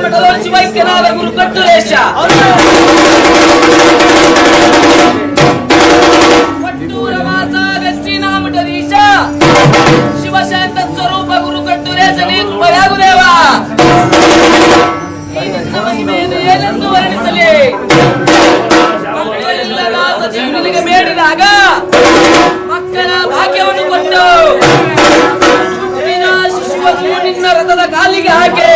ಮಠದ ಶಿವೈಕ್ಯನಾದ ಗುರು ಕಟ್ಟುಲೇಶ ಕೊಟ್ಟೂರ ವಾಸ ಶ್ರೀನಾಮಠದೀಶ ಶಿವಶಾಂತ ಸ್ವರೂಪ ಗುರು ಕಟ್ಟುಲೇಶನೇ ಕೃಪಯಾಗುದೇವ. ಈ ನಿನ್ನ ಮಹಿಮೆಯನ್ನು ಏನೆಂದು ವರ್ಣಿಸಲಿ? ಮಕ್ಕಳೆಲ್ಲರ ಸಜೀವನಿಗೆ ಬೇಡಿದಾಗ ಮಕ್ಕಳ ಭಾಗ್ಯವನ್ನು ಕೊಟ್ಟು ಶಿಶುವನ್ನು ನಿನ್ನ ರಥದ ಕಾಲಿಗೆ ಹಾಕಿ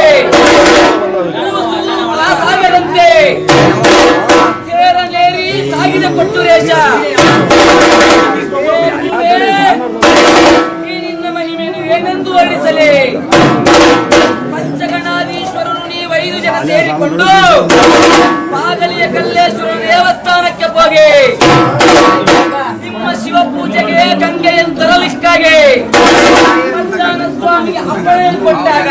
ಸಾಗದಂತೆ ಸೇರನೇರಿ ಸಾಗಿದ ಕೊಟ್ಟುರೇಶ. ಈ ನಿನ್ನ ಮಹಿಮೆಯನ್ನು ಏನೆಂದು ವರ್ಣಿಸಲಿ? ಪಂಚಗಣಾಧೀಶ್ವರರು ನೀವು 5 ಜನ ಸೇರಿಕೊಂಡು ಪಾಗಲಿಯ ಕಲ್ಲೇಶ್ವರ ದೇವಸ್ಥಾನಕ್ಕೆ ಹೋಗಿ ನಿಮ್ಮ ಶಿವ ಪೂಜೆಗೆ ಗಂಗೆಯನ್ನು ತರಲಿಕ್ಕಾಗಿ ಪಂಚಾನ ಸ್ವಾಮಿಗೆ ಅಪ್ಪಣೆಯನ್ನು ಕೊಟ್ಟಾಗ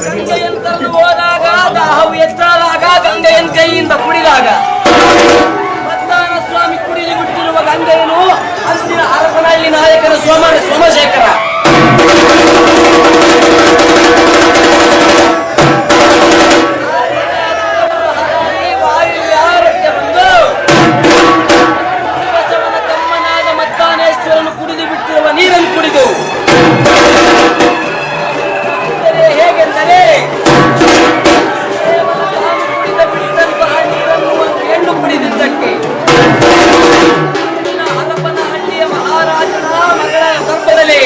ಗಂಗೆಯನ್ನು ತರಲು ಹೋದಾಗ ದಾಹವು ಹೆಚ್ಚಾದಾಗ ಗಂಗೆಯನ್ನು ಕೈಯಿಂದ ಕುಡಿದಾಗ ಪಂಚಾನ ಸ್ವಾಮಿ ಕುಡಿದು ಬಿಟ್ಟಿರುವ ಗಂಗೆಯನ್ನು ಅಂದಿನ ಹರಪನಹಳ್ಳಿ ನಾಯಕನ ಸೋಮಶೇಖರ ಕುಡಿದು ಬಿಟ್ಟಿರುವ ನೀರನ್ನು ಕುಡಿದು ಹೇಗೆಂದರೆ ಕುಡಿದ ಬಿಟ್ಟಂತಹ ನೀರನ್ನು ಒಂದು ಹೆಣ್ಣು ಕುಡಿದಿದ್ದಕ್ಕೆ ಹರಪನಹಳ್ಳಿಯ ಮಹಾರಾಜನ ಮಗಳ ಗರ್ಭದಲ್ಲಿ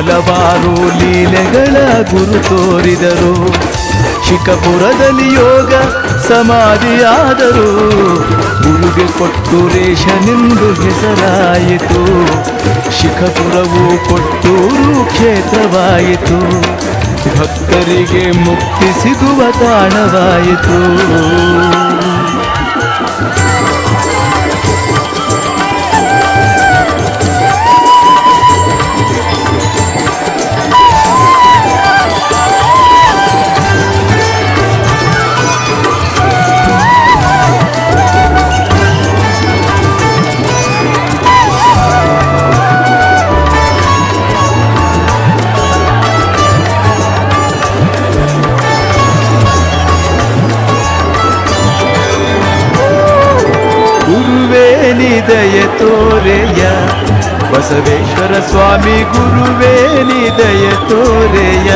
ಹಲವಾರು ಲೀಲೆಗಳ ಗುರು ತೋರಿದರು. ಶಿಖಪುರದಲ್ಲಿ ಯೋಗ ಸಮಾಧಿಯಾದರು. ಗುರುಗೆ ಕೊಟ್ಟೂರೇಶನೆಂದು ಹೆಸರಾಯಿತು. ಶಿಖಪುರವು ಕೊಟ್ಟೂರು ಕ್ಷೇತ್ರವಾಯಿತು. ಭಕ್ತರಿಗೆ ಮುಕ್ತಿ ಸಿಗುವ ತಾಣವಾಯಿತು. ದಯೆ ತೋರೆಯ ಬಸವೇಶ್ವರ ಸ್ವಾಮಿ ಗುರುವೇ ನೀ ದಯೆ ತೋರೆಯ.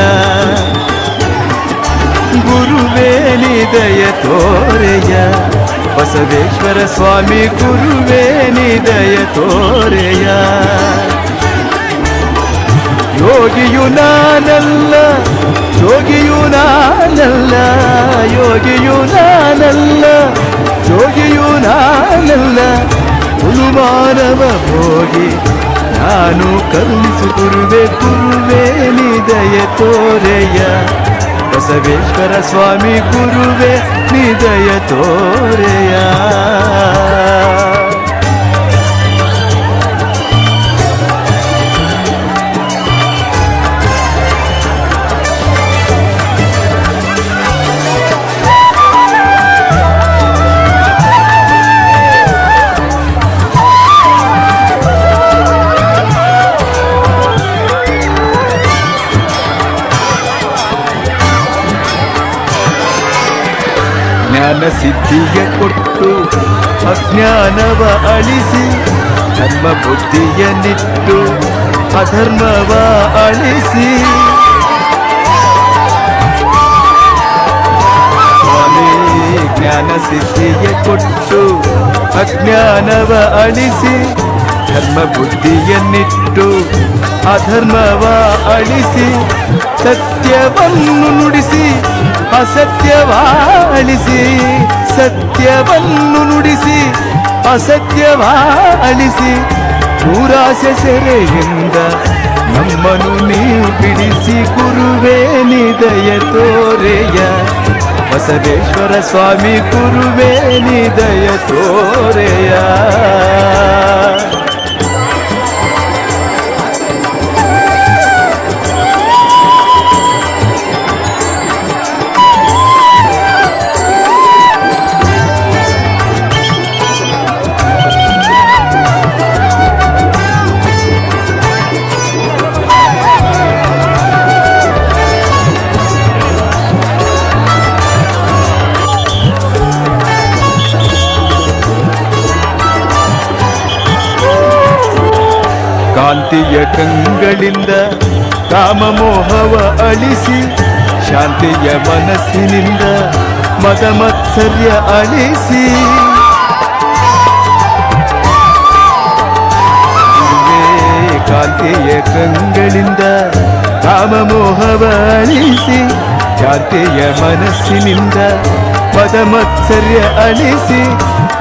ಗುರುವೇ ನೀ ದಯೆ ತೋರೆಯ ಬಸವೇಶ್ವರ ಸ್ವಾಮಿ ಗುರುವೇ ನೀ ದಯೆ ತೋರೆಯ. ಯೋಗಿಯು ನಾನಲ್ಲ ಜೋಗಿಯು ನಾನಲ್ಲ, ಯೋಗಿಯು ನಾನಲ್ಲ ಜೋಗಿಯು ನಾನಲ್ಲ, ಹುಲುಮಾನವ ಭೋಗಿ ನಾನು ಕರುಣಿಸು ಗುರುವೆ. ಗುರುವೇ ನೀ ದಯೆ ತೋರೆಯ ಬಸವೇಶ್ವರ ಸ್ವಾಮಿ ಗುರುವೇ ನೀ ದಯೆ ತೋರೆಯ. ಜ್ಞಾನ ಸಿದ್ಧಿಯ ಕೊಟ್ಟು ಅಜ್ಞಾನವ ಅಳಿಸಿ, ಧರ್ಮ ಬುದ್ಧಿಯನ್ನಿಟ್ಟು ಅಧರ್ಮವ ಅಳಿಸಿ. ಸ್ವಾಮಿ ಜ್ಞಾನ ಸಿದ್ಧಿಯ ಕೊಟ್ಟು ಅಜ್ಞಾನವ ಅಳಿಸಿ, ಧರ್ಮ ಬುದ್ಧಿಯನ್ನಿಟ್ಟು ಅಧರ್ಮವ ಅಳಿಸಿ. ಸತ್ಯವನ್ನು ನುಡಿಸಿ ಅಸತ್ಯವ ಅಳಿಸಿ, ಸತ್ಯವನ್ನು ನುಡಿಸಿ ಅಸತ್ಯವ ಅಳಿಸಿ. ನೂರಾಸೆ ಸೆರೆಯಿಂದ ನಮ್ಮನ್ನು ನೀವು ಬಿಡಿಸಿ ಗುರುವೇ ನೀ ದಯೆ ತೋರೆಯ ಬಸವೇಶ್ವರ ಸ್ವಾಮಿ ಗುರುವೇ ನೀ ದಯೆ ತೋರೆಯ. ಕಾಂತಿಯ ಕಂಗಳಿಂದ ಕಾಮಮೋಹವ ಅಳಿಸಿ, ಶಾಂತಿಯ ಮನಸ್ಸಿನಿಂದ ಮದಮತ್ಸರ್ಯ ಅಳಿಸಿ. ಕಾಂತಿಯ ಕಂಗಳಿಂದ ಕಾಮಮೋಹವ ಅಳಿಸಿ, ಶಾಂತಿಯ ಮನಸ್ಸಿನಿಂದ ಮದಮತ್ಸರ್ಯ ಅಳಿಸಿ.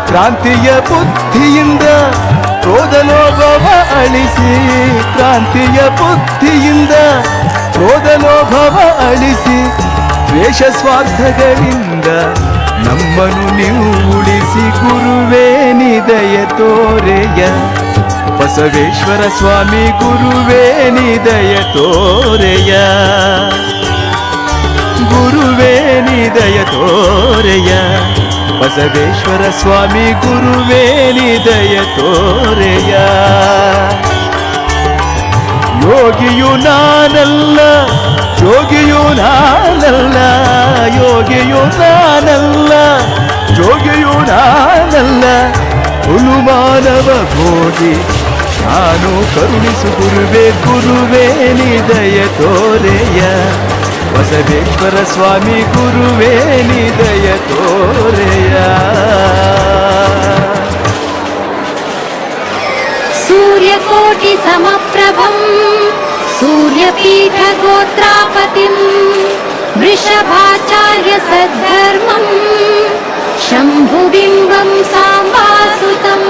ಕ್ರಾಂತಿಯ ಬುದ್ಧಿಯಿಂದ ಕ್ರೋಧಲೋಭವ ಅಳಿಸಿ, ಕ್ರಾಂತಿಯ ಬುದ್ಧಿಯಿಂದ ಕ್ರೋಧಲೋಭವ ಅಳಿಸಿ. ದ್ವೇಷ ಸ್ವಾರ್ಥಗಳಿಂದ ನಮ್ಮನ್ನು ನೀವು ಉಳಿಸಿ ಗುರುವೇ ನೀ ದಯೆ ತೋರೆಯ ಬಸವೇಶ್ವರ ಸ್ವಾಮಿ ಗುರುವೇ ನೀ ದಯೆ ತೋರೆಯ. ಗುರುವೇ ನೀ ದಯೆ ತೋರೆಯ ಬಸವೇಶ್ವರ ಸ್ವಾಮಿ ಗುರುವೇ ನೀ ದಯೆ ತೋರೆಯ. ಯೋಗಿಯು ನಾನಲ್ಲ ಜೋಗಿಯು ನಾನಲ್ಲ, ಯೋಗಿಯು ನಾನಲ್ಲ ಜೋಗಿಯು ನಾನಲ್ಲ, ಹುಲುಮಾನವ ಭೋಗಿ ನಾನು ಕರುಣಿಸು ಗುರುವೇ. ಗುರುವೇ ನೀ ದಯೆ ತೋರೆಯ ಬಸವೇಶ್ವರ ಸ್ವಾಮಿ ಗುರುವೇ ನೀ ದಯೆ ತೋರೆಯ. ಸೂರ್ಯಕೋಟಿ ಸಮಪ್ರಭಂ ಸೂರ್ಯ विद्यापीठगोत्रापतिं वृषभाचार्य सद्धर्मं शम्भुबिम्बं साम्बासुतम्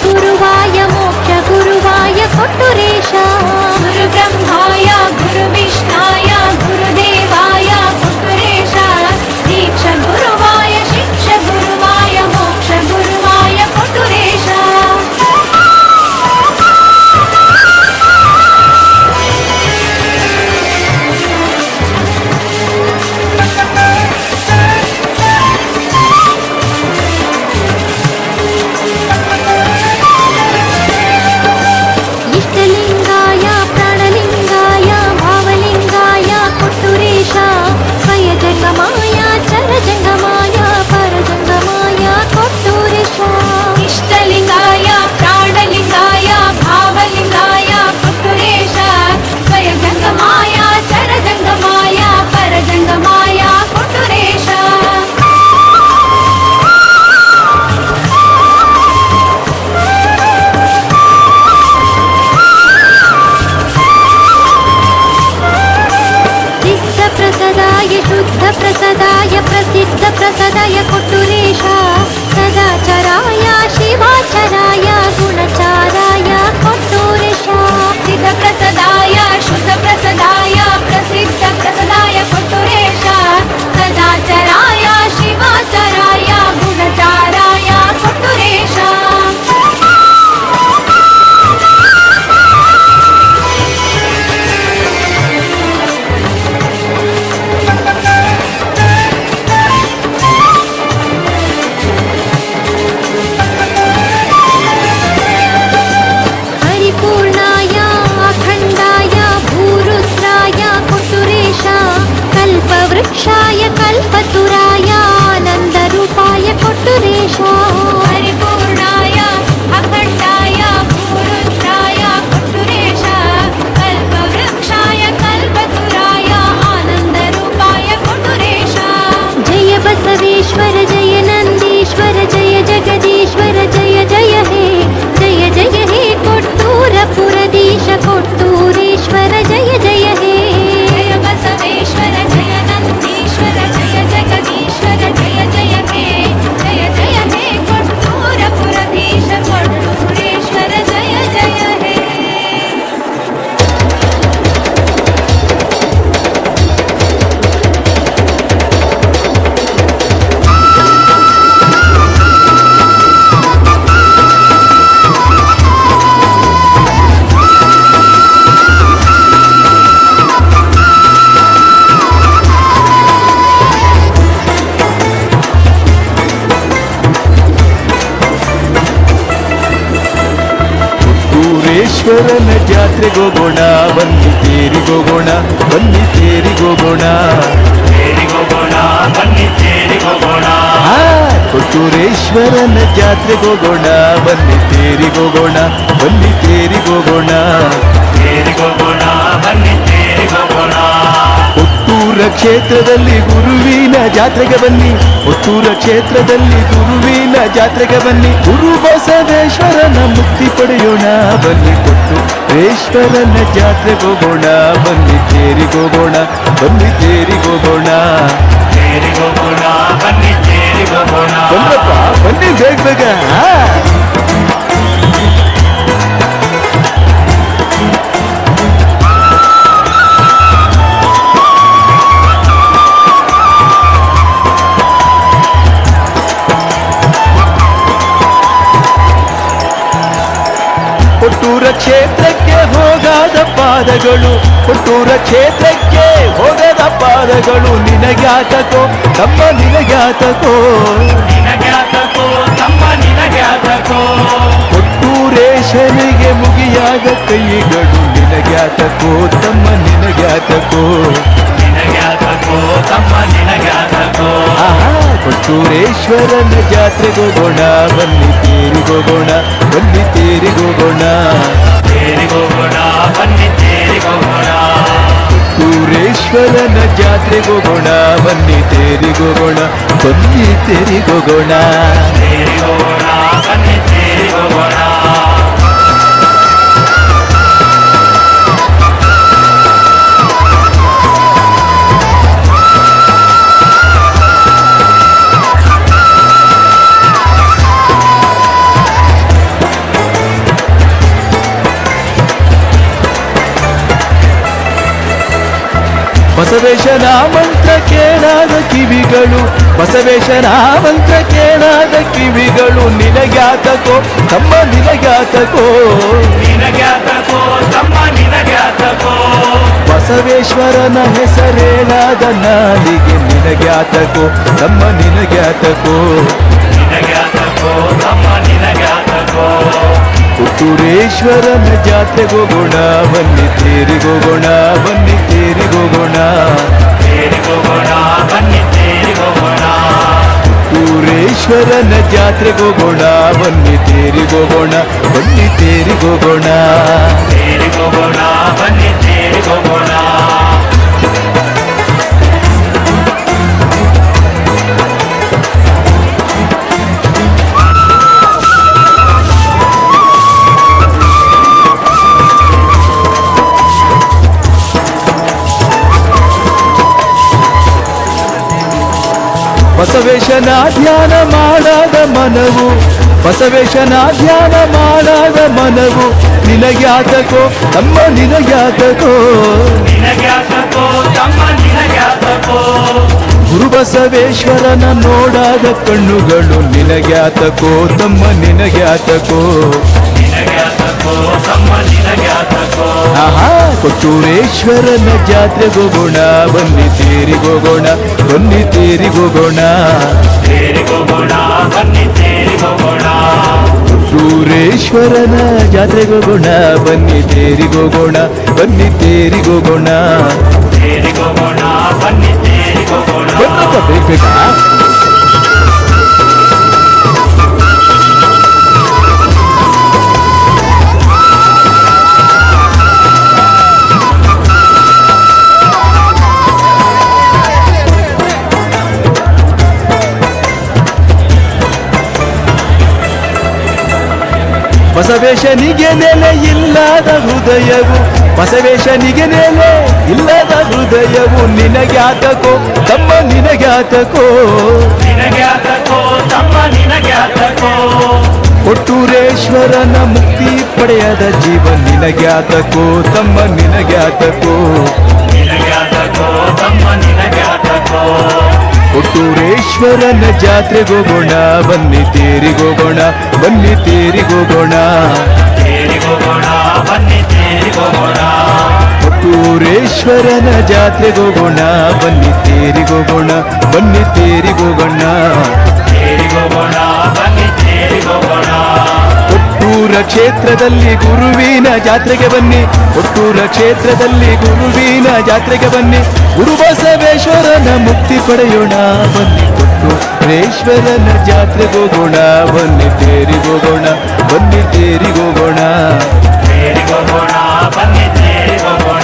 गुरुवाय मोक्ष गुरुवाय कोट्टुरेश गुरु ब्रह्माय गुरु विष्णाय गुरु प्रसदाय प्रसिद्ध प्रसदाय कोट्टुरेश सदाचराय शिवाचराय गुणचाराय कोट्टुरेश सिद्ध प्रसदाय शुद्ध प्रसदाय प्रसिद्ध प्रसदाय कोट्टुरेश सदाचराय शिवाचराय गुणचाराय कोट्टुरेश परिपूर्णाय अखण्डाय भूरुद्राय कोट्टुरेश कल्पवृक्षाय कल्पतुराय आनन्दरूपाय कोट्टुरेश परिपूर्णाय अखण्डाय भूरुद्राय कोट्टुरेश कल्पवृक्षाय कल्पतुराय आनन्दरूपाय कोट्टुरेश जय बसवेश्वर जय नन्दीश्वर जय जगदीश्वर जय जय हे कोट्टूरपुरधीश कोट्टूरेश्वर जय जय हे जय बसवेश्वर जय नन्दीश्वर जय जगदीश्वर जय जय हे कोट्टूरपुरधीश कोट्टूरेश्वर जय जय हे ಕೊಟ್ಟೂರೇಶ್ವರನ ಜಾತ್ರೆಗೋಗೋಣ ಬನ್ನಿ ತೇರಿಗೋಗೋಣ ಬನ್ನಿ ತೇರಿಗೋಗೋಣ ಬನ್ನಿ ತೇರಿಗೋಗೋಣ ಕೊಟ್ಟೂರೇಶ್ವರನ ಜಾತ್ರೆಗೋಗೋಣ ಬನ್ನಿ ತೇರಿಗೋಗೋಣ ಬನ್ನಿ ತೇರಿಗೋಗೋಣ ಬನ್ನಿ ತೇರಿಗೋಗೋಣ ಕೊಟ್ಟೂರ ಕ್ಷೇತ್ರದಲ್ಲಿ ಗುರುವಿನ ಜಾತ್ರೆಗೆ ಬನ್ನಿ ಕೊಟ್ಟೂರ ಕ್ಷೇತ್ರದಲ್ಲಿ ಗುರುವಿನ ಜಾತ್ರೆಗೆ ಬನ್ನಿ ಗುರು ಬಸವೇಶ್ವರನ ಮುಕ್ತಿ ಪಡೆಯೋಣ ಬನ್ನಿ ಕೊಟ್ಟೂರೇಶ್ವರನ ಜಾತ್ರೆಗೋಗೋಣ ಬನ್ನಿ ತೇರಿಗೋಗೋಣ ಬನ್ನಿ ತೇರಿಗೋಗೋಣ ಬನ್ನಿ ತೇರಿಗೋಗೋಣ ಬಂದ್ರಪ್ಪ ಬನ್ನಿ ಬೇಗ ಬೇಗ ಕೊಟ್ಟೂರ ಕ್ಷೇತ್ರಕ್ಕೆ ಹೋಗಾದ ಪಾದಗಳು ಕೊಟ್ಟೂರ ಕ್ಷೇತ್ರಕ್ಕೆ ಹೋಗದ ಪಾದಗಳು ನಿನಗ್ಯಾತಕೋ ತಮ್ಮ ನಿನಗ್ಯಾತಕೋ ತಮ್ಮ ನಿನಗ್ಯಾತಕೋ ಕೊಟ್ಟೂರೇಶನಿಗೆ ಮುಗಿಯಾದ ಕೈಗಳು ನಿನಗ್ಯಾತಕೋ ತಮ್ಮ ನಿನಗ್ಯಾತಕೋ ತಮ್ಮ ನಿನಗ್ಯಾತಕೋ ಕೊಟ್ಟೂರೇಶ್ವರನ ಜಾತ್ರೆಗೋಗೋಣ ಬನ್ನಿ ತೇರಿಗೋಗೋಣ ಬನ್ನಿ ತೇರಿಗೋಗೋಣ ಬನ್ನಿ ತೇರಿಗೋಗೋಣ ಕೊಟ್ಟೂರೇಶ್ವರನ ಜಾತ್ರೆಗೋಗೋಣ ಬನ್ನಿ ತೇರಿಗೋಗೋಣ ಬನ್ನಿ ತೇರಿಗೋಗೋಣ ಬನ್ನಿ ತೇರಿಗೋಗೋಣ ಬಸವೇಶನ ಮಂತ್ರ ಕೇಳಾದ ಕಿವಿಗಳು ಬಸವೇಶನ ಮಂತ್ರ ಕೇಳಾದ ಕಿವಿಗಳು ನಿನಗ್ಯಾತಕೋ ತಮ್ಮ ನಿನಗ್ಯಾತಕೋ ತಮ್ಮ ನಿನಗ್ಯಾತಕೋ ಬಸವೇಶ್ವರನ ಹೆಸರೇಳಾದ ನಾಲಿಗೆ ನಿನಗ್ಯಾತಕೋ ತಮ್ಮ ನಿನಗ್ಯಾತಕೋ ತಮ್ಮ ನಿನಗ್ಯಾತಕೋ ಕೊಟ್ಟೂರೇಶ್ವರನ ಜಾತ್ರೆಗೋಗೋಣ ಬನ್ನಿ ತೇರಿಗೋಗೋಣ ಬನ್ನಿ ತೇರಿಗೋಗೋಣ ಬನ್ನಿ ತೇರಿಗೋಗೋಣ ಕೊಟ್ಟೂರೇಶ್ವರನ ಜಾತ್ರೆಗೋಗೋಣ ಬನ್ನಿ ತೇರಿಗೋಗೋಣ ಬನ್ನಿ ತೇರಿಗೋಗೋಣ ಬನ್ನಿ ತೇರಿಗೋಗೋಣ ಬಸವೇಶನ ಧ್ಯಾನ ಮಾಡಾದ ಮನವು ಬಸವೇಶನ ಧ್ಯಾನ ಮಾಡಾದ ಮನವು ನಿನಗ್ಯಾತಕೋ ತಮ್ಮ ನಿನಗ್ಯಾತಕೋ ನಿನಗ್ಯಾತಕೋ ತಮ್ಮ ನಿನಗ್ಯಾತಕೋ ಗುರು ಬಸವೇಶ್ವರನ ನೋಡಾದ ಕಣ್ಣುಗಳು ನಿನಗ್ಯಾತಕೋ ತಮ್ಮ ನಿನಗ್ಯಾತಕೋ ನಿನಗ್ಯಾತಕೋ ತಮ್ಮ ನಿನಗ್ಯಾತಕೋ ಆಹಾ ಕೊಟ್ಟೂರೇಶ್ವರನ ಜಾತ್ರೆಗೋಗೋಣ ಬನ್ನಿ ತೇರಿಗೋಗೋಣ ಬನ್ನಿ ತೇರಿಗೋಗೋಣ ತೇರಿಗೋಗೋಣ ಬನ್ನಿ ತೇರಿಗೋಗೋಣ ಕೊಟ್ಟೂರೇಶ್ವರನ ಜಾತ್ರೆಗೋಗೋಣ ಬನ್ನಿ ತೇರಿಗೋಗೋಣ ಬನ್ನಿ ತೇರಿಗೋಗೋಣ ತೇರಿಗೋಗೋಣ ಬನ್ನಿ ತೇರಿಗೋಗೋಣ ಬಂದ್ರಪ್ಪ ಬೇಕಾ ಬಸವೇಶನಿಗೆ ನೆಲೆ ಇಲ್ಲದ ಹೃದಯವು ಬಸವೇಶನಿಗೆ ನೆಲೆ ಇಲ್ಲದ ಹೃದಯವು ನಿನಗ್ಯಾತಕೋ ತಮ್ಮ ನಿನಗ್ಯಾತಕೋ ನಿನಗ್ಯಾತಕೋ ತಮ್ಮ ನಿನಗ್ಯಾತಕೋ ಕೊಟ್ಟೂರೇಶ್ವರನ ಮುಕ್ತಿ ಪಡೆಯದ ಜೀವ ನಿನಗ್ಯಾತಕೋ ತಮ್ಮ ನಿನಗ್ಯಾತಕೋ ನಿನಗ್ಯಾತಕೋ ತಮ್ಮ ನಿನಗ್ಯಾತಕೋ ಕೊಟ್ಟೂರೇಶ್ವರನ ಜಾತ್ರೆಗೋಗೋಣ ಬನ್ನಿ ತೇರಿಗೋಗೋಣ ಬನ್ನಿ ತೇರಿಗೋಗೋಣ ತೇರಿಗೋಗೋಣ ಬನ್ನಿ ತೇರಿಗೋಗೋಣ ಕೊಟ್ಟೂರೇಶ್ವರನ ಜಾತ್ರೆಗೋಗೋಣ ಬನ್ನಿ ತೇರಿಗೋಗೋಣ ಬನ್ನಿ ತೇರಿಗೋಗೋಣ ತೇರಿಗೋಗೋಣ ಬನ್ನಿ ತೇರಿಗೋಗೋಣ ಕೊಟ್ಟೂರ ಕ್ಷೇತ್ರದಲ್ಲಿ ಗುರುವಿನ ಜಾತ್ರೆಗೆ ಬನ್ನಿ ಕೊಟ್ಟೂರ ಕ್ಷೇತ್ರದಲ್ಲಿ ಗುರುವಿನ ಜಾತ್ರೆಗೆ ಬನ್ನಿ ಗುರು ಬಸವೇಶ್ವರನ ಮುಕ್ತಿ ಪಡೆಯೋಣ ಬನ್ನಿ ಕೊಟ್ಟೂರೇಶ್ವರನ ಜಾತ್ರೆಗೋಗೋಣ ಬನ್ನಿ ತೇರಿಗೋಗೋಣ ಬನ್ನಿ ತೇರಿಗೋಗೋಣ ತೇರಿಗೋಗೋಣ ಬನ್ನಿ ತೇರಿಗೋಗೋಣ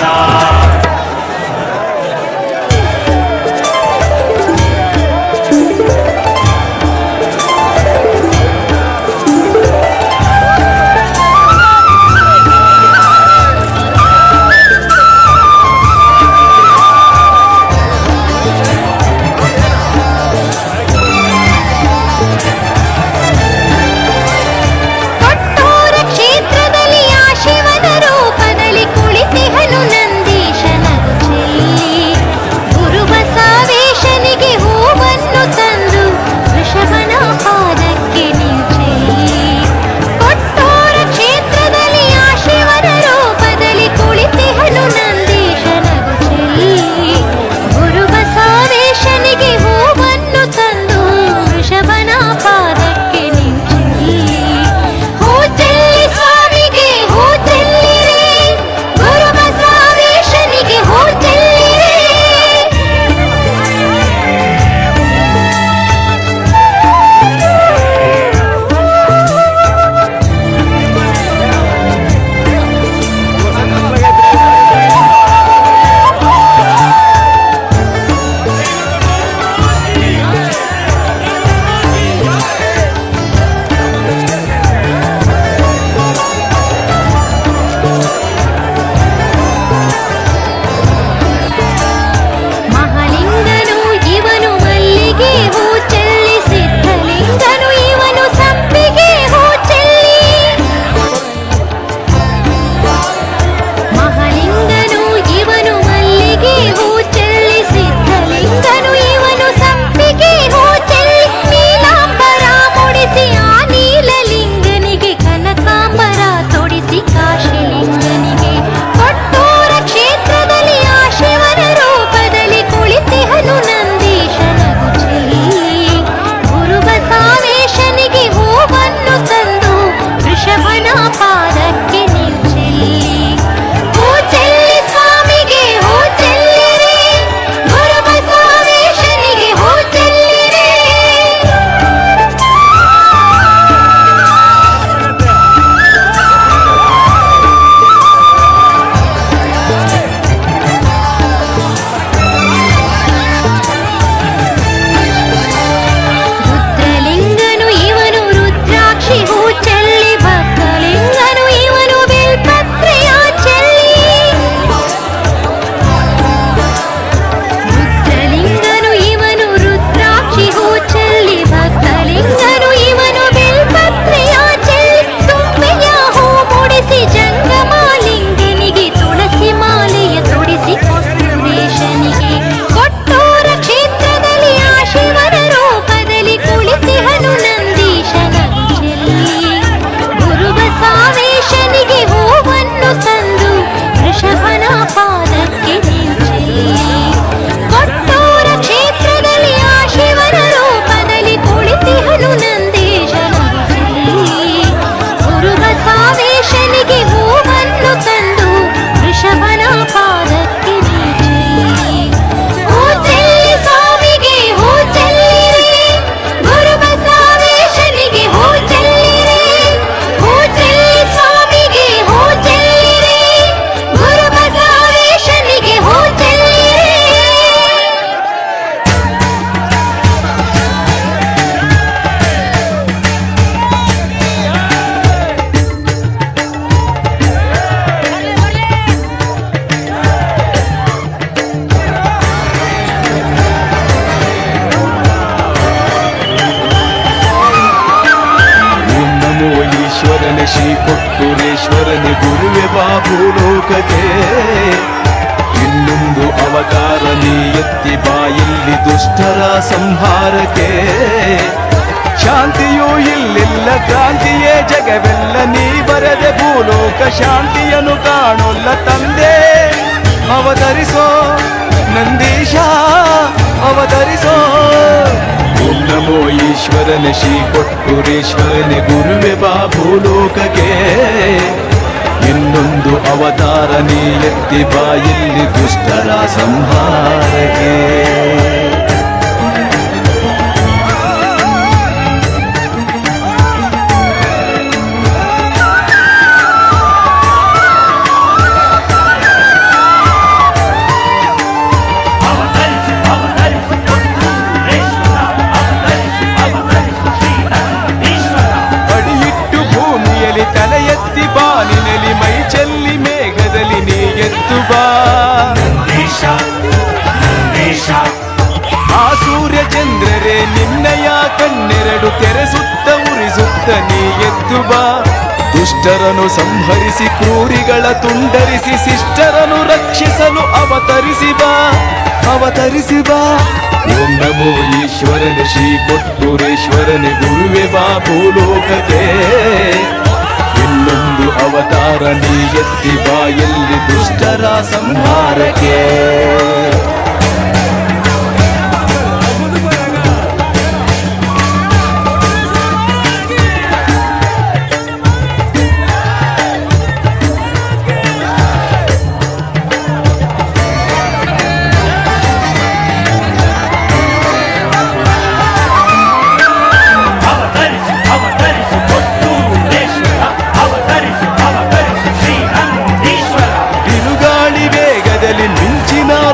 ಕೊಟ್ಟೂರ ಕ್ಷೇತ್ರದಲ್ಲಿ ಆ ಶಿವನ ರೂಪ ಭೂಲೋಕಕ್ಕೆ. ಇನ್ನೊಂದು ಅವತಾರ ನೀ ಎತ್ತಿ ಬಾಯಲ್ಲಿ ದುಷ್ಟರ ಸಂಹಾರಕ್ಕೆ. ಶಾಂತಿಯೂ ಇಲ್ಲಿಲ್ಲ ಕ್ರಾಂತಿಯೇ ಜಗವೆಲ್ಲ ನೀ ಬರೆದೆ ಭೂಲೋಕ ಶಾಂತಿಯನ್ನು ಕಾಣೊಲ್ಲ ತಂದೆ. ಅವತರಿಸೋ ನಂದೀಶ ಅವತರಿಸೋ. ಓಂ ನಮೋ ಈಶ್ವರನ ಶ್ರೀ ಕೊಟ್ಟೂರೇಶ್ವರನೆ ಗುರುವೆ ಬಾ ಭೂಲೋಕಕ್ಕೆ. ಇನ್ನೊಂದು ಅವತಾರ ನೀ ಎತ್ತಿ ಬಾಯಲ್ಲಿ ದುಷ್ಟರ ಸಂಹಾರಕ್ಕೆ. ಅಡಿಯಿಟ್ಟು ಭೂಮಿಯಲ್ಲಿ ತಲೆ ಎತ್ತಿ ಬಾನಿನಲ್ಲಿ ಮೈ ಚೆಲ್ಲಿ ಮೇಘದಲ್ಲಿ ನೀ ಎದ್ದು ಬಾ. ಆ ಸೂರ್ಯ ಚಂದ್ರರೇ ನಿನ್ನಯ ಕಣ್ಣೆರಡು ತೆರೆಸುತ್ತ ಉರಿಸುತ್ತ ನೀ ಎದ್ದು ಬಾ. ದುಷ್ಟರನ್ನು ಸಂಹರಿಸಿ ಕ್ರೂರಿಗಳ ತುಂಡರಿಸಿ ಶಿಷ್ಟರನ್ನು ರಕ್ಷಿಸಲು ಅವತರಿಸಿ ಬಾ ಅವತರಿಸಿ ಬಾ. ಓಂ ನಮೋ ಈಶ್ವರನ ಶ್ರೀ ಕೊಟ್ಟೂರೇಶ್ವರನೆ ಗುರುವೆ ಬಾ ಭೂಲೋಕಕ್ಕೆ. ಇನ್ನೊಂದು ಅವತಾರ ನೀ ಎತ್ತಿ ಬಾಯಲ್ಲಿ ದುಷ್ಟರ ಸಂಹಾರಕ್ಕೆ.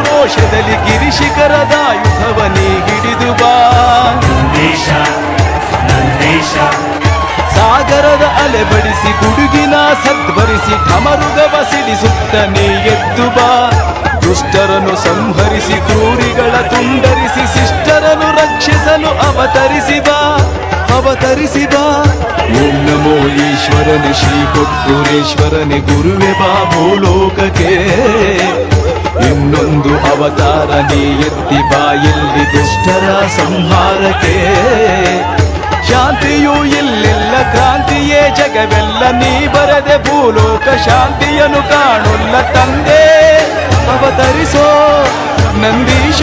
ರೋಷದಲ್ಲಿ ಗಿರಿಶಿಖರದ ಯುದ್ಧವನಿ ಹಿಡಿದು ಬಾ. ಸಾಗರದ ಅಲೆ ಬಡಿಸಿ ಗುಡುಗಿನ ಸದ್ಭರಿಸಿ ಢಮರುಗವ ಸಿಡಿಸುತ್ತ ನೀ ಎದ್ದು ಬಾ. ದುಷ್ಟರನ್ನು ಸಂಹರಿಸಿ ಕ್ರೂರಿಗಳ ತುಂಡರಿಸಿ ಶಿಷ್ಟರನ್ನು ರಕ್ಷಿಸಲು ಅವತರಿಸಿ ಬಾ ಅವತರಿಸಿ ಬಾ. ಓಂ ನಮೋ ಈಶ್ವರನೆ ಶ್ರೀ ಕೊಟ್ಟೂರೇಶ್ವರನೆ ಗುರುವೆ ಬಾ ಭೂಲೋಕಕ್ಕೆ. ಇನ್ನೊಂದು ಅವತಾರ ನೀ ಎತ್ತಿ ಬಾಯಲ್ಲಿ ದುಷ್ಟರ ಸಂಹಾರಕ್ಕೆ. ಶಾಂತಿಯೂ ಇಲ್ಲೆಲ್ಲ ಕ್ರಾಂತಿಯೇ ಜಗವೆಲ್ಲ ನೀ ಬರೆದೆ ಭೂಲೋಕ ಶಾಂತಿಯನ್ನು ಕಾಣೊಲ್ಲ ತಂದೆ. ಅವತರಿಸೋ ನಂದೀಶ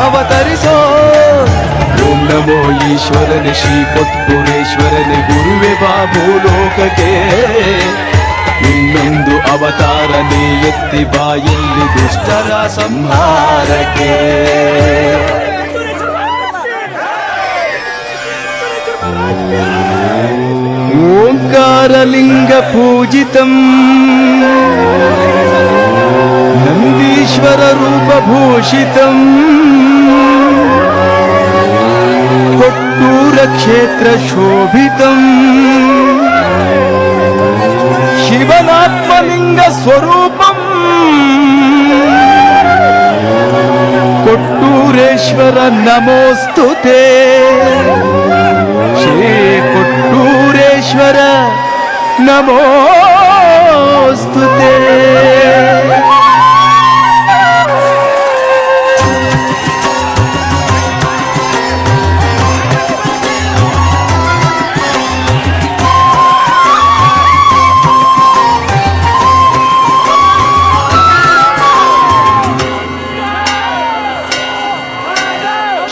ಅವತರಿಸೋ. ಓಂ ನಮೋ ಈಶ್ವರನೆ ಶ್ರೀ ಕೊಟ್ಟೂರೇಶ್ವರನೆ ಗುರುವೆ ಬಾ ಭೂಲೋಕಕ್ಕೆ. ಇನ್ನೊಂದು ಅವತಾರ ನೀ ಎತ್ತಿ ಬಾಯಲ್ಲಿ ದುಷ್ಟರ ಸಂಹಾರಕ್ಕೆ. ಓಂಕಾರಲಿಂಗ ಪೂಜಿತಂ ನಂದೀಶ್ವರ ರೂಪಭೂಷಿತಂ ಕೊಟ್ಟೂರ ಕ್ಷೇತ್ರ ಶೋಭಿತಂ ಶಿವನಾತ್ಮಲಿಂಗ ಸ್ವರೂಪಂ ಕೊಟ್ಟೂರೇಶ್ವರ ನಮೋಸ್ತುತೆ. ಶ್ರೀ ಕೊಟ್ಟೂರೇಶ್ವರ ನಮೋಸ್ತುತೆ.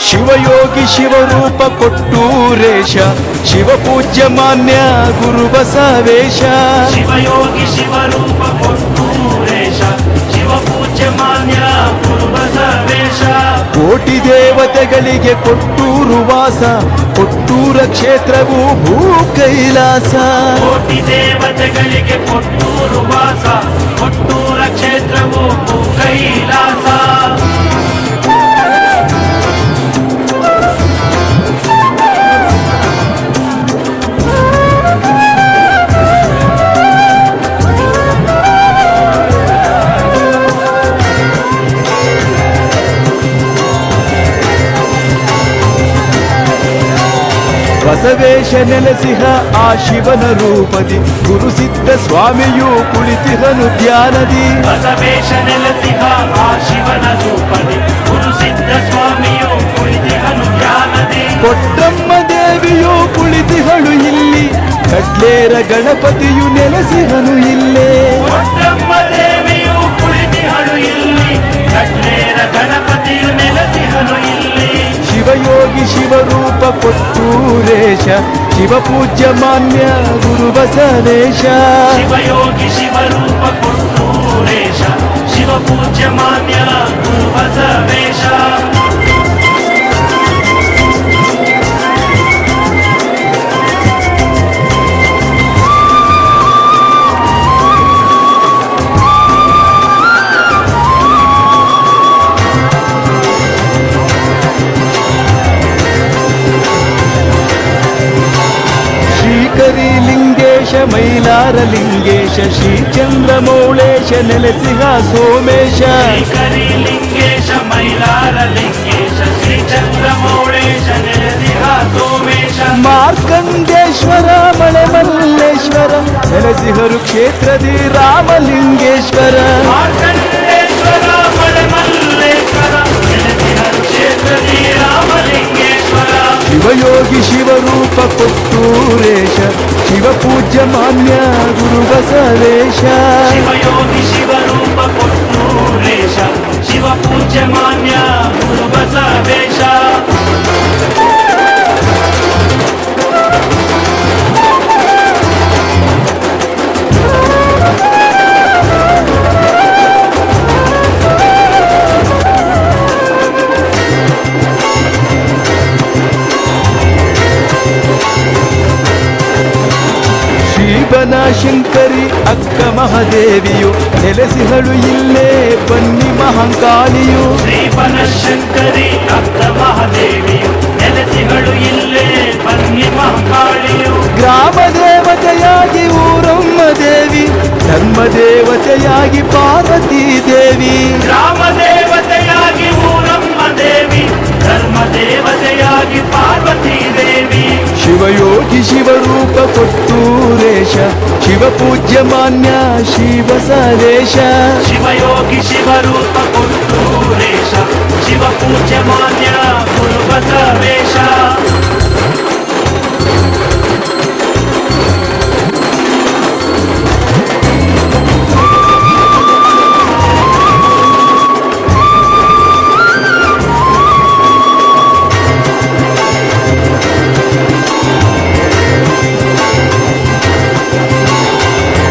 ಶಿವಯೋಗಿ ಶಿವರೂಪ ಕೊಟ್ಟೂರೇಶ ಶಿವಪೂಜ್ಯ ಮಾನ್ಯ ಗುರು ಬಸವೇಶ. ಶಿವಯೋಗಿ ಶಿವರೂಪ ಕೊಟ್ಟೂರೇಶ ಶಿವಪೂಜ್ಯ ಮಾನ್ಯ ಗುರು ಬಸವೇಶ. ಕೋಟಿ ದೇವತೆಗಳಿಗೆ ಕೊಟ್ಟೂರು ವಾಸ ಕೊಟ್ಟೂರ ಕ್ಷೇತ್ರವು ಭೂ ಕೈಲಾಸ. ಕೋಟಿ ದೇವತೆಗಳಿಗೆ ಕೊಟ್ಟೂರು ವಾಸ ಕೊಟ್ಟೂರ ಕ್ಷೇತ್ರವು ಭೂ ಕೈಲಾಸ. ಬಸವೇಶ ನೆಲೆಸಿಹ ಆ ಶಿವನ ರೂಪದಿ ಗುರುಸಿದ್ಧ ಸ್ವಾಮಿಯು ಕುಳಿತಿಹನು ಧ್ಯಾನದಿ. ಬಸವೇಶ ನೆಲೆಸಿಹ ಆ ಶಿವನ ರೂಪದಿ ಗುರುಸಿದ್ಧ ಸ್ವಾಮಿಯು ಕುಳಿತಿಹನು ಧ್ಯಾನದಿ. ಕೊಟ್ಟಮ್ಮ ದೇವಿಯು ಕುಳಿತಿಹಳು ಇಲ್ಲಿ, ಕಡ್ಲೇರ ಗಣಪತಿಯು ನೆಲೆಸಿಹನು ಇಲ್ಲೇ. ಕೊಟ್ಟಮ್ಮ ದೇವಿಯು ಕುಳಿತಿಹಳು ಇಲ್ಲಿ, ಕಡ್ಲೇರ ಗಣಪತಿಯು ನೆಲೆಸಿಹನು ಇಲ್ಲಿ. ಶಿವಯೋಗಿ ಶಿವರೂಪ ಕೊಟ್ಟೂರೇಶ, ಶಿವಪೂಜ್ಯ ಮಾನ್ಯ ಗುರು ಬಸವೇಶ. ಶಿವಯೋಗಿ ಶಿವರೂಪ ಕೊಟ್ಟೂರೇಶ, ಶಿವಪೂಜ್ಯ ಮಾನ್ಯ ಗುರು ಬಸವೇಶ. ಶ್ರೀಕರಿ ಲಿಂಗೇಶ ಮೈಲಾರ ಲಿಂಗೇಶ, ಶ್ರೀಚಂದ್ರಮೌಳೇಶ ನೆಲೆಸಿಹ ಸೋಮೇಶ. ಶ್ರೀಕರಿ ಲಿಂಗೇಶ ಮೈಲಾರ ಲಿಂಗೇಶ, ಶ್ರೀ ಚಂದ್ರಮೌಳೇಶ ನೆಲೆಸಿಹ ಸೋಮೇಶ. ಮಾರ್ಕಂಡೇಶ್ವರ ಮಳೆಮಲ್ಲೇಶ್ವರ ನೆಲೆಸಿಹರು ಕ್ಷೇತ್ರದಿ ರಾಮಲಿಂಗೇಶ್ವರ. ಮಾರ್ಕಂಡೇಶ್ವರ ಮಳೆಮಲ್ಲೇಶ್ವರ ನೆಲೆಸಿಹರು ಕ್ಷೇತ್ರದಿ ರಾಮಲಿಂಗೇಶ್ವರ. ಶಿವಯೋಗಿ ಶಿವರೂಪ ಕೊಟ್ಟೂರೇಶ, ಶಿವಪೂಜ್ಯ ಮಾನ್ಯ ಗುರು ಬಸವೇಶ. ಶಿವಯೋಗಿ ಶಿವರೂಪ ಕೊಟ್ಟೂರೇಶ, ಶಿವಪೂಜ್ಯ ಮಾನ್ಯ ಗುರು ಬಸವೇಶ. ಶಂಕರಿ ಅಕ್ಕ ಮಹಾದೇವಿಯು ನೆಲೆಸಿಹಳು ಇಲ್ಲೇ, ಬನ್ನಿ ಮಹಂಕಾಳಿಯು. ಶ್ರೀ ಬನಶಂಕರಿ ಅಕ್ಕ ಮಹಾದೇವಿಯು ನೆಲೆಸಿಹಳು ಇಲ್ಲೇ, ಬನ್ನಿ ಮಹಂಕಾಳಿಯು. ಗ್ರಾಮ ದೇವತೆಯಾಗಿ ಊರಮ್ಮ ದೇವಿ, ಧರ್ಮ ದೇವತೆಯಾಗಿ ಪಾರ್ವತಿ ದೇವಿ. ಗ್ರಾಮ ದೇವತೆಯಾಗಿ ಊರಮ್ಮ ದೇವಿ, ಧರ್ಮ ದೇವತೆಯಾಗಿ ಪಾರ್ವತಿ ದೇವಿ. ಶಿವಯೋಗಿ ಶಿವರೂಪ ಕೊಟ್ಟೂರೇಶ, ಶಿವಪೂಜ್ಯ ಮಾನ್ಯ ಶಿವಸವೇಶ. ಶಿವಯೋಗಿ ಶಿವರೂಪ ಕೊಟ್ಟೂರೇಶ, ಶಿವಪೂಜ್ಯ ಮಾನ್ಯ ಗುರು ಬಸವೇಶ.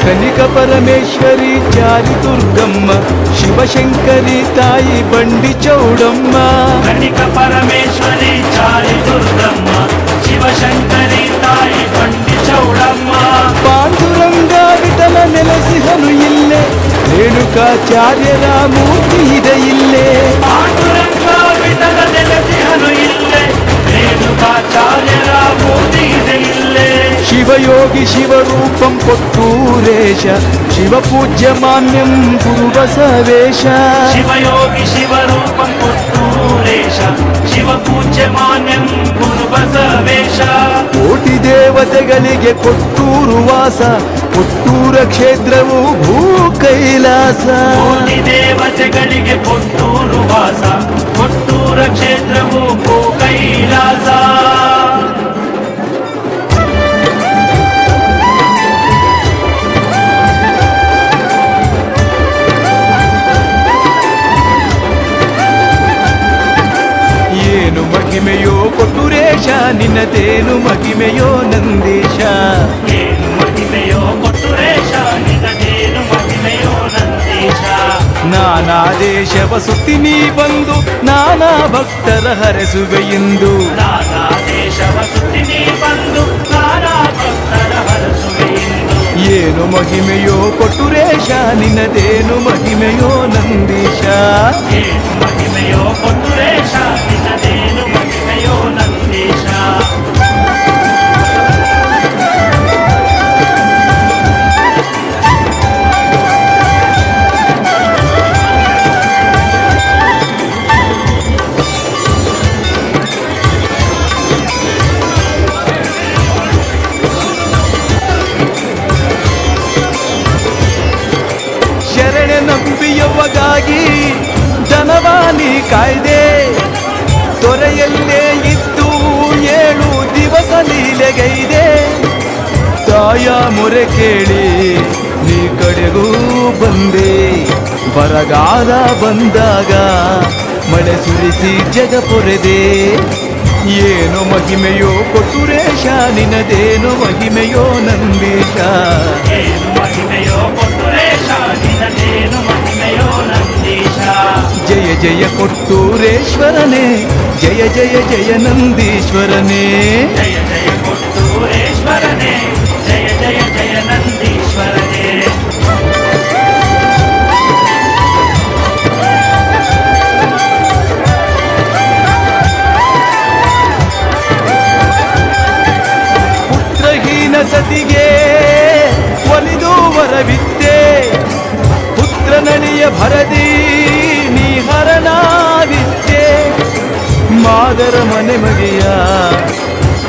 ಕನಿಕ ಪರಮೇಶ್ವರಿ ಚಾರಿ ದುರ್ಗಮ್ಮ, ಶಿವಶಂಕರಿ ತಾಯಿ ಬಂಡಿ ಚೌಡಮ್ಮ. ಕನಿಕ ಪರಮೇಶ್ವರಿ ಚಾರಿ ದುರ್ಗಮ್ಮ, ಶಿವಶಂಕರಿ ತಾಯಿ ಬಂಡಿ ಚೌಡಮ್ಮ. ಪಾಂಡುರಂಗ ವಿಠಲ ನೆಲೆಸಿಹನು ಇಲ್ಲೇ, ರೇಣುಕಾಚಾರ್ಯರ ಮೂರ್ತಿ ಇದೆ ಇಲ್ಲೇ. ಪಾಂಡುರಂಗ ವಿಠಲ ನೆಲೆಸಿಹನು ಇಲ್ಲೇ, ರೇಣುಕಾಚಾರ್ಯರ ಮೂರ್ತಿ ಇದೆ ಇಲ್ಲೇ. ಶಿವಯೋಗಿ ಶಿವರೂಪಂ ಕೊಟ್ಟೂರೇಶ, ಶಿವಪೂಜ್ಯ ಮಾನ್ಯಂ ಗುರು ಬಸವೇಶ. ಶಿವಯೋಗಿ ಶಿವರೂಪ ಕೊಟ್ಟೂರೇಶ, ಶಿವಪೂಜ್ಯ ಮಾನ್ಯಂ ಗುರು ಬಸವೇಶ. ಕೋಟಿ ದೇವತೆಗಳಿಗೆ ಕೊಟ್ಟೂರು ವಾಸ, ಕೊಟ್ಟೂರ ಕ್ಷೇತ್ರವು ಭೂ ಕೈಲಾಸ. ಕೋಟಿ ದೇವತೆಗಳಿಗೆ ಕೊಟ್ಟೂರು ವಾಸ, ಕೊಟ್ಟೂರ ಕ್ಷೇತ್ರವು ಭೂ ಕೈಲಾಸ. ಏನು ಮಹಿಮೆಯೋ ಕೊಟ್ಟೂರೇಶ, ನಿನ್ನದೇನು ಮಹಿಮೆಯೋ ನಂದೀಶ. ಏನು ಮಹಿಮೆಯೋ ಕೊಟ್ಟೂರೇಶ, ನಿನ್ನದೇನು ಮಹಿಮೆಯೋ ನಂದೀಶ. ನಾನಾ ದೇಶವ ಸುತ್ತಿ ನೀ ಬಂದು, ನಾನಾ ಭಕ್ತರ ಹರಸುವೆಯೆಂದು. ನಾನಾ ದೇಶವ ಸುತ್ತಿ ನೀ ಬಂದು, ನಾನಾ ಭಕ್ತರ ಹರಸುವೆಯೆಂದು. ಏನು ಮಹಿಮೆಯೋ ಕೊಟ್ಟೂರೇಶ, ನಿನ್ನದೇನು ಮಹಿಮೆಯೋ ನಂದೀಶ. ಏನು ಮಹಿಮೆಯೋ ಕೊಟ್ಟೂರೇಶ, ನಿನ್ನದೇನು ಮಹಿಮೆಯೋ ನಂದೀಶ. ಮೆರೆದೆ ತೊರೆಯಲ್ಲೇ ಇದ್ದು 7 ದಿವಸ ಲೀಲೆಗೈದೆ ತಾಯ ಮೊರೆ ಕೇಳಿ ನೀ ಕಡೆಗೂ ಬಂದೆ ಬರಗಾಲ ಬಂದಾಗ ಮಳೆ ಸುರಿಸಿ ಜಗ ಪೊರೆದೆ ಏನು ಮಹಿಮೆಯೋ ಕೊಟ್ಟುರೇಶ ನಿನದೇನು ಮಹಿಮೆಯೋ ನಂದೀಶ ಏನು ಮಹಿಮೆಯೋ ಕೊಟ್ಟುರೇಶ ನಿನದೇನು ಮಹಿಮೆಯೋ ನಂದೀಶ ಜಯ ಜಯ ಕೊಟ್ಟೂರೇಶ್ವರನೇ ಜಯ ಜಯ ಜಯ ನಂದೀಶ್ವರನೇ ಜಯ ಜಯ ಕೊಟ್ಟೂರೇಶ್ವರನೇ ಜಯ ಜಯ ಜಯ ನಂದೀಶ್ವರನೇ ಪುತ್ರಹೀನ ಸತಿಗೆ ಒಲಿದು ವರವಿದ್ದೆ ಪುತ್ರನಳಿಯ ಭರದಿ ನೀ ಹರನಾಗಿದ್ದೆ ಮಾದರ ಮನೆ ಮಗೆಯ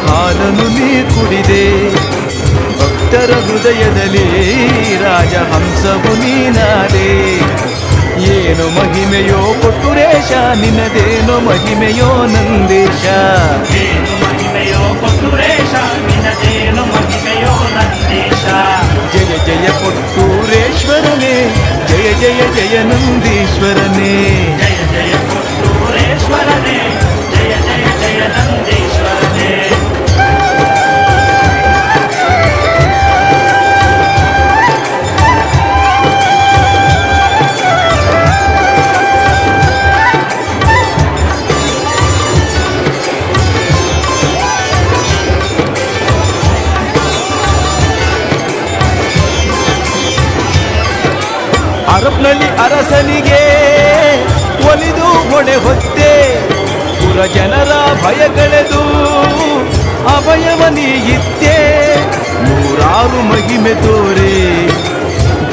ಹಾಲನ್ನು ನೀ ಕುಡಿದೆ ಭಕ್ತರ ಹೃದಯದಲ್ಲಿ ರಾಜಹಂಸವು ನೀನಾದೆ ಏನು ಮಹಿಮೆಯೋ ಕೊಟ್ಟುರೇಶ ನಿನ್ನದೇನೋ ಮಹಿಮೆಯೋ ನಂದೀಶ ಏನು ಮಹಿಮೆಯೋ ಕೊಟ್ಟುರೇಶ ನಿನದೇನು ಮಹಿಮೆಯೋ ನಂದೀಶ ಜಯ ಜಯ ಕೊಟ್ಟೂರೇಶ್ವರನೇ ಜಯ ಜಯ ಜಯ ನಂದೀಶ್ವರನೇ ಜಯ ಜಯ ಕೊಟ್ಟೂರೇಶ್ವರನೇ ಜಯ ಜಯ ಜಯ ನಂದೀಶ್ವರನೇ ಅರಪ್ನಲ್ಲಿ ಅರಸನಿಗೆ ಒಲಿದು ಹೊಣೆ ಹೊತ್ತೆ ಪುರ ಜನರ ಭಯಗಳೆದು ಅಭಯವ ನೀಗಿತ್ತೆ 100 ಮಹಿಮೆ ತೋರೆ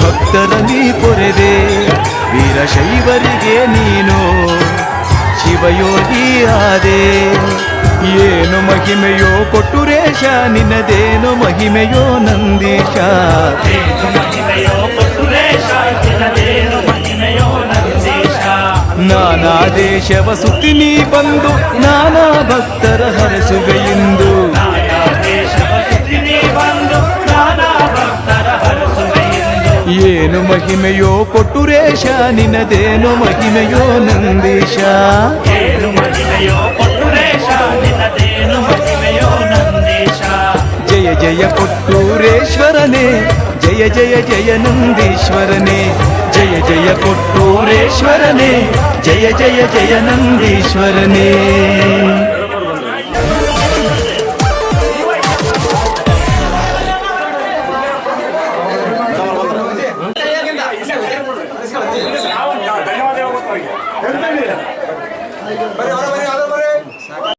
ಭಕ್ತರ ನೀ ಪೊರೆದೆ ವೀರಶೈವರಿಗೆ ನೀನು ಶಿವಯೋಗಿ ಆದೆ ಏನು ಮಹಿಮೆಯೋ ಕೊಟ್ಟುರೇಶ ನಿನ್ನದೇನು ಮಹಿಮೆಯೋ ನಂದೀಶ ಏನು ಮಹಿಮೆಯೋ ಕೊಟ್ಟುರೇಶ ನಿನದೇನು ಮಹಿಮೆಯೋ ನಂದೀಶ ನಾನಾ ದೇಶವ ಸುತ್ತಿ ನೀ ಬಂದು ನಾನಾ ಭಕ್ತರ ಹರಸುವೆಯೆಂದು ನಾನಾ ದೇಶವ ಸುತ್ತಿ ನೀ ಬಂದು ನಾನಾ ಭಕ್ತರ ಹರಸುವೆಯೆಂದು ಏನು ಮಹಿಮೆಯೋ ಕೊಟ್ಟುರೇಶ ನಿನ್ನದೇನು ಮಹಿಮೆಯೋ ನಂದೀಶ ಏನು ಮಹಿಮೆಯೋ ಕೊಟ್ಟುರೇಶ ನಿನದೇನು ಮಹಿಮೆಯೋ ನಂದೀಶ ಜಯ ಜಯ ಕೊಟ್ಟೂರೇಶ್ವರನೇ ಜಯ ಜಯ ಜಯ ನಂದೀಶ್ವರನೇ ಜಯ ಜಯ ಕೊಟ್ಟೂರೇಶ್ವರನೇ ಜಯ ಜಯ ಜಯ ನಂದೀಶ್ವರನೇ